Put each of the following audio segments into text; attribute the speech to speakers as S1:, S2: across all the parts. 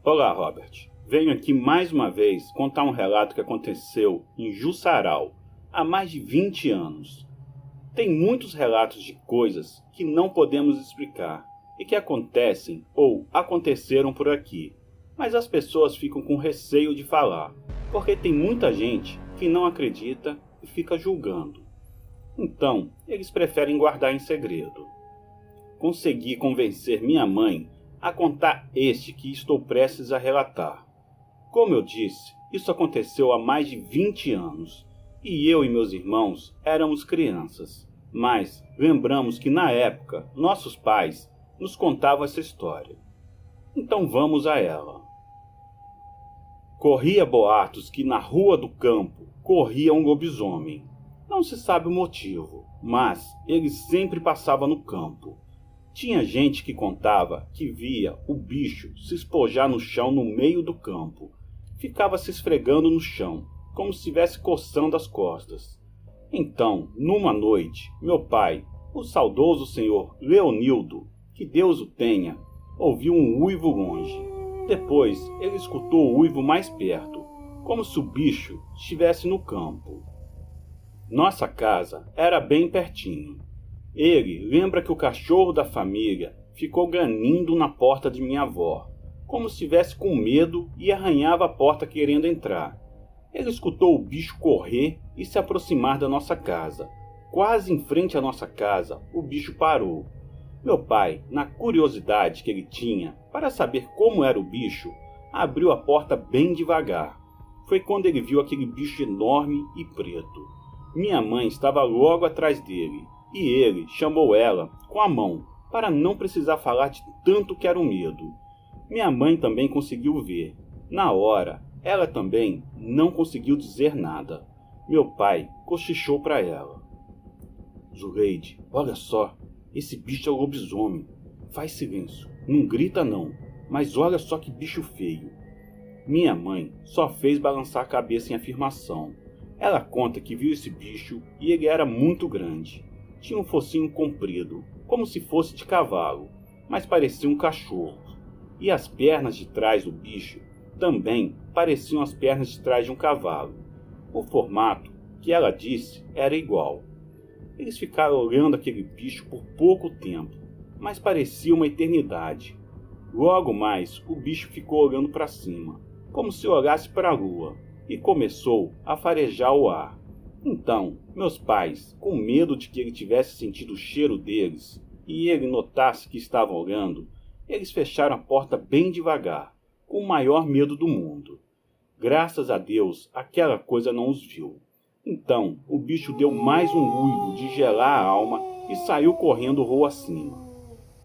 S1: Olá, Robert. Venho aqui mais uma vez contar um relato que aconteceu em Jussaral há mais de 20 anos. Tem muitos relatos de coisas que não podemos explicar e que acontecem ou aconteceram por aqui, mas as pessoas ficam com receio de falar, porque tem muita gente que não acredita e fica julgando. Então, eles preferem guardar em segredo. Consegui convencer minha mãe a contar este que estou prestes a relatar. Como eu disse, isso aconteceu há mais de 20 anos, e eu e meus irmãos éramos crianças, mas lembramos que na época nossos pais nos contavam essa história. Então vamos a ela. Corria boatos que na rua do campo corria um lobisomem. Não se sabe o motivo, mas ele sempre passava no campo. Tinha gente que contava que via o bicho se espojar no chão no meio do campo. Ficava se esfregando no chão, como se estivesse coçando as costas. Então, numa noite, meu pai, o saudoso senhor Leonildo, que Deus o tenha, ouviu um uivo longe. Depois, ele escutou o uivo mais perto, como se o bicho estivesse no campo. Nossa casa era bem pertinho. Ele lembra que o cachorro da família ficou ganindo na porta de minha avó, como se estivesse com medo e arranhava a porta querendo entrar. Ele escutou o bicho correr e se aproximar da nossa casa. Quase em frente à nossa casa, o bicho parou. Meu pai, na curiosidade que ele tinha para saber como era o bicho, abriu a porta bem devagar. Foi quando ele viu aquele bicho enorme e preto. Minha mãe estava logo atrás dele. E ele chamou ela com a mão, para não precisar falar de tanto que era o medo. Minha mãe também conseguiu ver. Na hora, ela também não conseguiu dizer nada. Meu pai cochichou para ela. Zuleide, olha só, esse bicho é o lobisomem. Faz silêncio, não grita não, mas olha só que bicho feio. Minha mãe só fez balançar a cabeça em afirmação. Ela conta que viu esse bicho e ele era muito grande. Tinha um focinho comprido, como se fosse de cavalo, mas parecia um cachorro. E as pernas de trás do bicho também pareciam as pernas de trás de um cavalo. O formato, que ela disse, era igual. Eles ficaram olhando aquele bicho por pouco tempo, mas parecia uma eternidade. Logo mais, o bicho ficou olhando para cima, como se olhasse para a lua, e começou a farejar o ar. Então, meus pais, com medo de que ele tivesse sentido o cheiro deles e ele notasse que estavam olhando, eles fecharam a porta bem devagar, com o maior medo do mundo. Graças a Deus, aquela coisa não os viu. Então, o bicho deu mais um uivo de gelar a alma e saiu correndo rua acima.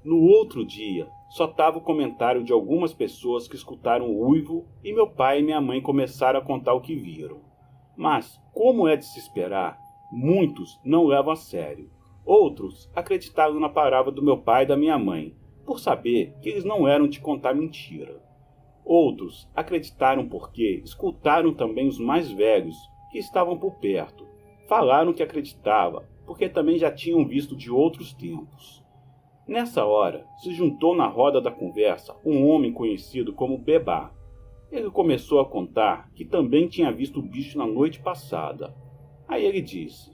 S1: No outro dia, só estava o comentário de algumas pessoas que escutaram o uivo e meu pai e minha mãe começaram a contar o que viram. Mas, como é de se esperar, muitos não levam a sério. Outros acreditaram na palavra do meu pai e da minha mãe, por saber que eles não eram de contar mentira. Outros acreditaram porque escutaram também os mais velhos, que estavam por perto. Falaram que acreditava, porque também já tinham visto de outros tempos. Nessa hora, se juntou na roda da conversa um homem conhecido como Bebá. Ele começou a contar que também tinha visto o bicho na noite passada. Aí ele disse: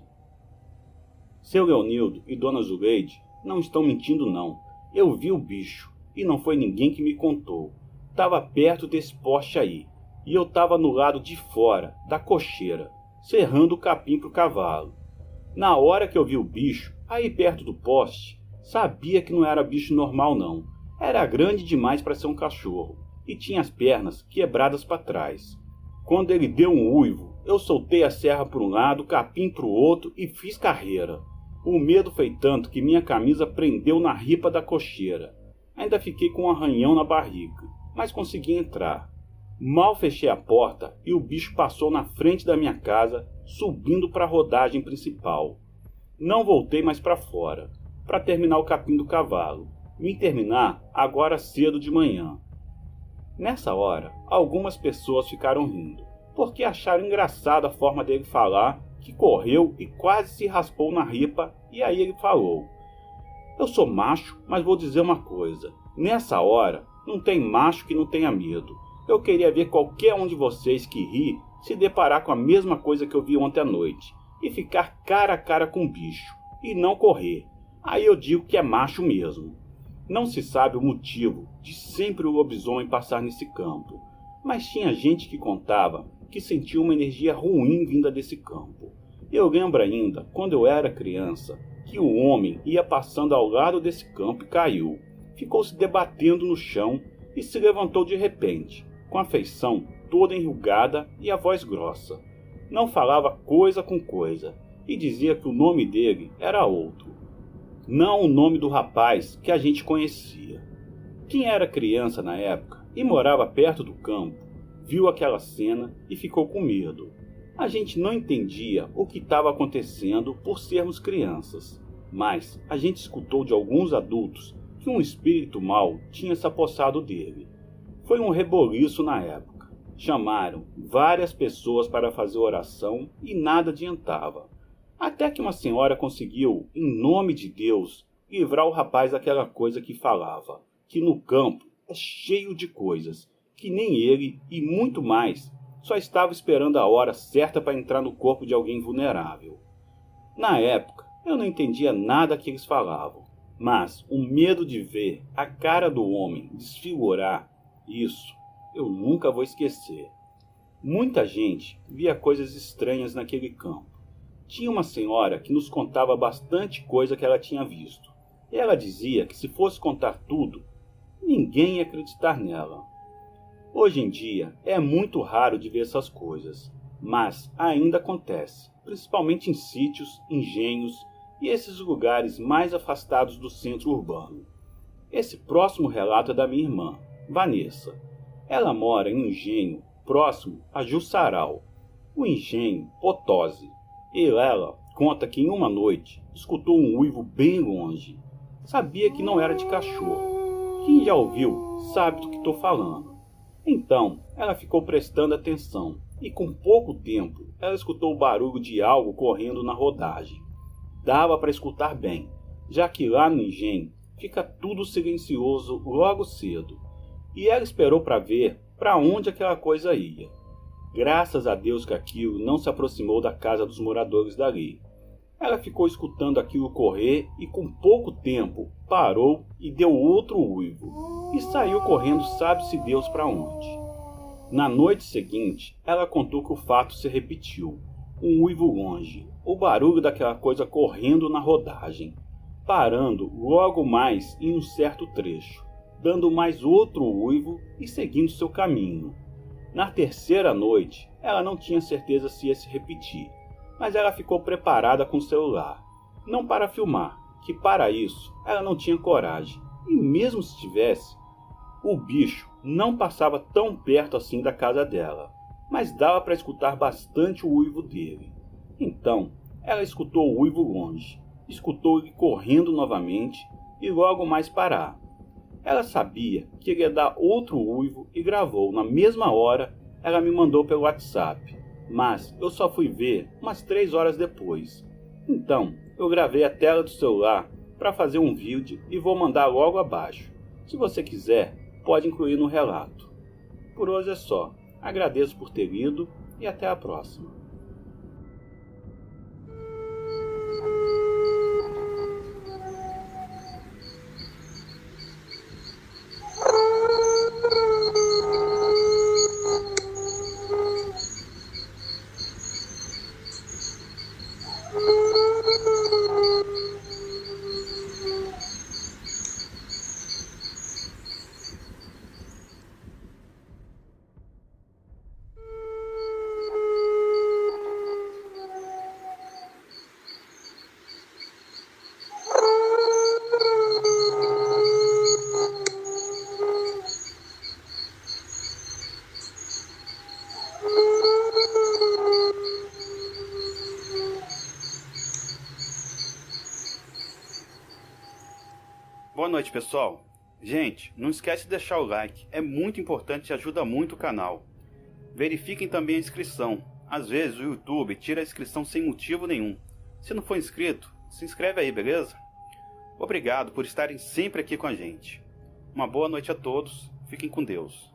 S1: Seu Leonildo e Dona Zuleide não estão mentindo não. Eu vi o bicho, e não foi ninguém que me contou. Tava perto desse poste aí, e eu tava no lado de fora, da cocheira, serrando o capim pro cavalo. Na hora que eu vi o bicho, aí perto do poste, sabia que não era bicho normal não. Era grande demais para ser um cachorro. E tinha as pernas quebradas para trás. Quando ele deu um uivo, eu soltei a serra para um lado, o capim para o outro e fiz carreira. O medo foi tanto que minha camisa prendeu na ripa da cocheira. Ainda fiquei com um arranhão na barriga, mas consegui entrar. Mal fechei a porta e o bicho passou na frente da minha casa, subindo para a rodagem principal. Não voltei mais para fora, para terminar o capim do cavalo. Vim terminar agora cedo de manhã. Nessa hora, algumas pessoas ficaram rindo, porque acharam engraçada a forma dele falar, que correu e quase se raspou na ripa, e aí ele falou: Eu sou macho, mas vou dizer uma coisa. Nessa hora, Não tem macho que não tenha medo. Eu queria ver qualquer um de vocês que ri se deparar com a mesma coisa que eu vi ontem à noite e ficar cara a cara com o bicho e não correr. Aí eu digo que é macho mesmo. Não se sabe o motivo de sempre o lobisomem passar nesse campo, mas tinha gente que contava que sentiu uma energia ruim vinda desse campo. Eu lembro ainda, quando eu era criança, que o homem ia passando ao lado desse campo e caiu. Ficou se debatendo no chão e se levantou de repente, com a feição toda enrugada e a voz grossa. Não falava coisa com coisa e dizia que o nome dele era outro, não o nome do rapaz que a gente conhecia. Quem era criança na época e morava perto do campo, viu aquela cena e ficou com medo. A gente não entendia o que estava acontecendo por sermos crianças, mas a gente escutou de alguns adultos que um espírito mau tinha se apossado dele. Foi um reboliço na época. Chamaram várias pessoas para fazer oração e nada adiantava. Até que uma senhora conseguiu, em nome de Deus, livrar o rapaz daquela coisa que falava, que no campo é cheio de coisas, que nem ele e muito mais só estava esperando a hora certa para entrar no corpo de alguém vulnerável. Na época, eu não entendia nada que eles falavam, mas o medo de ver a cara do homem desfigurar, isso eu nunca vou esquecer. Muita gente via coisas estranhas naquele campo. Tinha uma senhora que nos contava bastante coisa que ela tinha visto. Ela dizia que se fosse contar tudo, ninguém ia acreditar nela. Hoje em dia é muito raro de ver essas coisas, mas ainda acontece, principalmente em sítios, engenhos e esses lugares mais afastados do centro urbano. Esse próximo relato é da minha irmã, Vanessa. Ela mora em um engenho próximo a Jussaral, o engenho Potose. E ela conta que em uma noite escutou um uivo bem longe. Sabia que não era de cachorro. Quem já ouviu sabe do que estou falando. Então ela ficou prestando atenção e com pouco tempo ela escutou o barulho de algo correndo na rodagem. Dava para escutar bem, já que lá no engenho fica tudo silencioso logo cedo. E ela esperou para ver para onde aquela coisa ia. Graças a Deus que aquilo não se aproximou da casa dos moradores dali. Ela ficou escutando aquilo correr e com pouco tempo parou e deu outro uivo. E saiu correndo sabe-se Deus para onde. Na noite seguinte, ela contou que o fato se repetiu. Um uivo longe, o barulho daquela coisa correndo na rodagem, parando logo mais em um certo trecho, dando mais outro uivo e seguindo seu caminho. Na terceira noite, ela não tinha certeza se ia se repetir, mas ela ficou preparada com o celular. Não para filmar, que para isso ela não tinha coragem, e mesmo se tivesse, o bicho não passava tão perto assim da casa dela, mas dava para escutar bastante o uivo dele. Então, ela escutou o uivo longe, escutou ele correndo novamente e logo mais parar. Ela sabia que ele ia dar outro uivo e gravou. Na mesma hora, ela me mandou pelo WhatsApp, mas eu só fui ver umas 3 horas depois. Então, eu gravei a tela do celular para fazer um vídeo e vou mandar logo abaixo. Se você quiser, pode incluir no relato. Por hoje é só. Agradeço por ter lido e até a próxima. Boa noite, pessoal. Gente, não esquece de deixar o like, é muito importante e ajuda muito o canal. Verifiquem também a inscrição. Às vezes o YouTube tira a inscrição sem motivo nenhum. Se não for inscrito, se inscreve aí, beleza? Obrigado por estarem sempre aqui com a gente. Uma boa noite a todos. Fiquem com Deus.